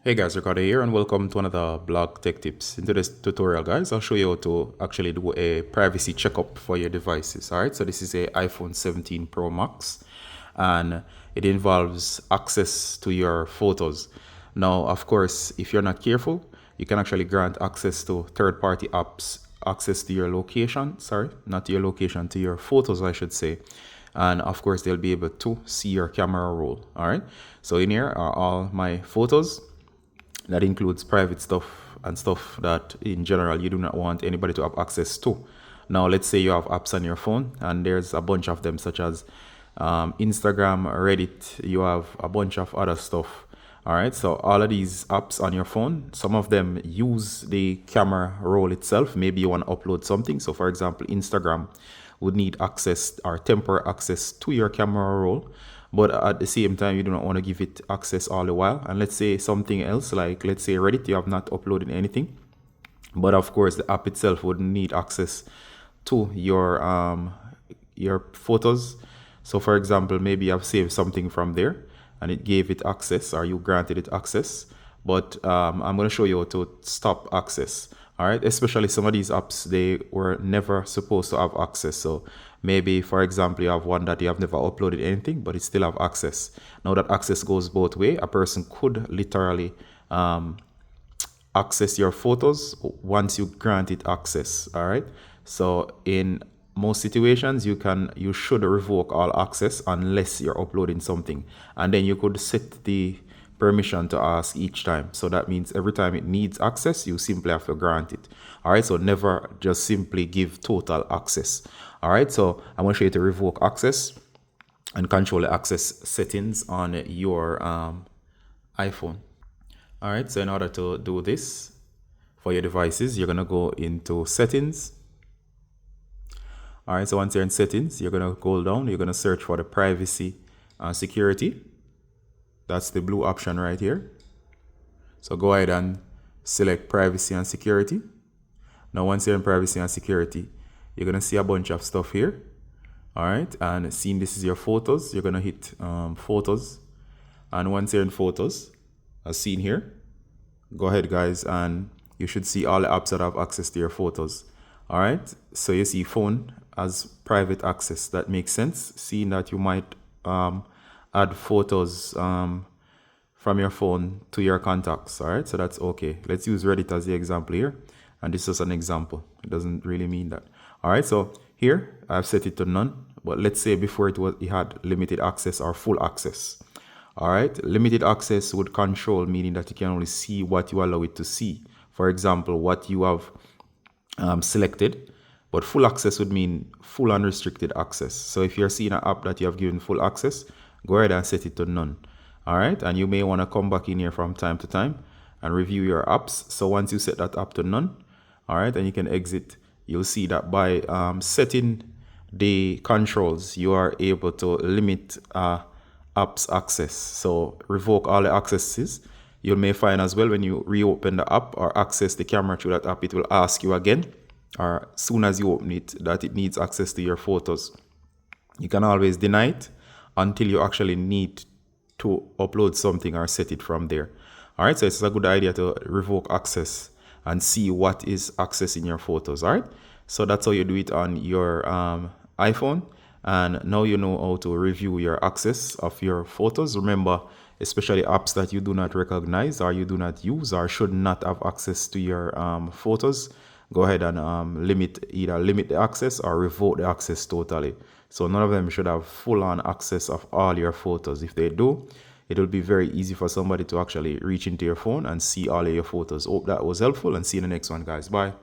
Hey guys, Ricardo here and welcome to another blog tech tips. In today's tutorial guys, I'll show you how to actually do a privacy checkup for your devices. Alright, so this is a iPhone 17 Pro Max and it involves access to your photos. Now, of course, if you're not careful, you can actually grant access to third-party apps, access to your location, not to your location, to your photos, I should say. And of course, they'll be able to see your camera roll. Alright, so in here are all my photos. That includes private stuff and stuff that in general you do not want anybody to have access to. Now, let's say you have apps on your phone and there's a bunch of them such as Instagram, Reddit, you have a bunch of other stuff. All right, so all of these apps on your phone, some of them use the camera roll itself. Maybe you want to upload something. So for example, Instagram would need access or temporary access to your camera roll, but at the same time you do not want to give it access all the while. And let's say something else, like let's say Reddit, you have not uploaded anything, but of course the app itself would need access to your photos. So for example, maybe you have saved something from there and it gave it access, or you granted it access, but I'm going to show you how to stop access. All right, especially some of these apps, they were never supposed to have access. So maybe, for example, you have one that you have never uploaded anything, but it still have access. Now that access goes both way. A person could literally access your photos once you grant it access. All right, so in most situations you should revoke all access unless you're uploading something, and then you could set the permission to ask each time. So that means every time it needs access, you simply have to grant it. All right, so never just simply give total access. All right, so I'm going to show you to revoke access and control the access settings on your iPhone. All right, so in order to do this for your devices, you're going to go into settings. All right, so once you're in settings, you're going to go down, you're going to search for the privacy and security. That's the blue option right here. So go ahead and select privacy and security. Now, once you're in privacy and security, you're going to see a bunch of stuff here. All right, and seeing this is your photos, you're going to hit photos. And once you're in photos, as seen here, go ahead guys, and you should see all the apps that have access to your photos. All right, so you see phone as private access. That makes sense, seeing that you might add photos from your phone to your contacts. All right, so that's okay. Let's use Reddit as the example here, and this is an example. It doesn't really mean that. All right, so here I've set it to none, but let's say before it had limited access or full access. All right, limited access would control, meaning that you can only see what you allow it to see. For example, what you have selected. But full access would mean full unrestricted access. So if you're seeing an app that you have given full access, go ahead and set it to none. All right, and you may want to come back in here from time to time and review your apps. So once you set that app to none, all right, and you can exit, you'll see that by setting the controls, you are able to limit apps access. So revoke all the accesses. You may find as well when you reopen the app or access the camera through that app, it will ask you again, or as soon as you open it, that it needs access to your photos. You can always deny it until you actually need to upload something or set it from there. All right, so it's a good idea to revoke access and see what is accessing your photos. All right, so that's how you do it on your iPhone. And now you know how to review your access of your photos. Remember, especially apps that you do not recognize or you do not use or should not have access to your photos, go ahead and either limit the access or revoke the access totally. So none of them should have full-on access of all your photos. If they do, it will be very easy for somebody to actually reach into your phone and see all of your photos. Hope that was helpful, and see you in the next one, guys. Bye.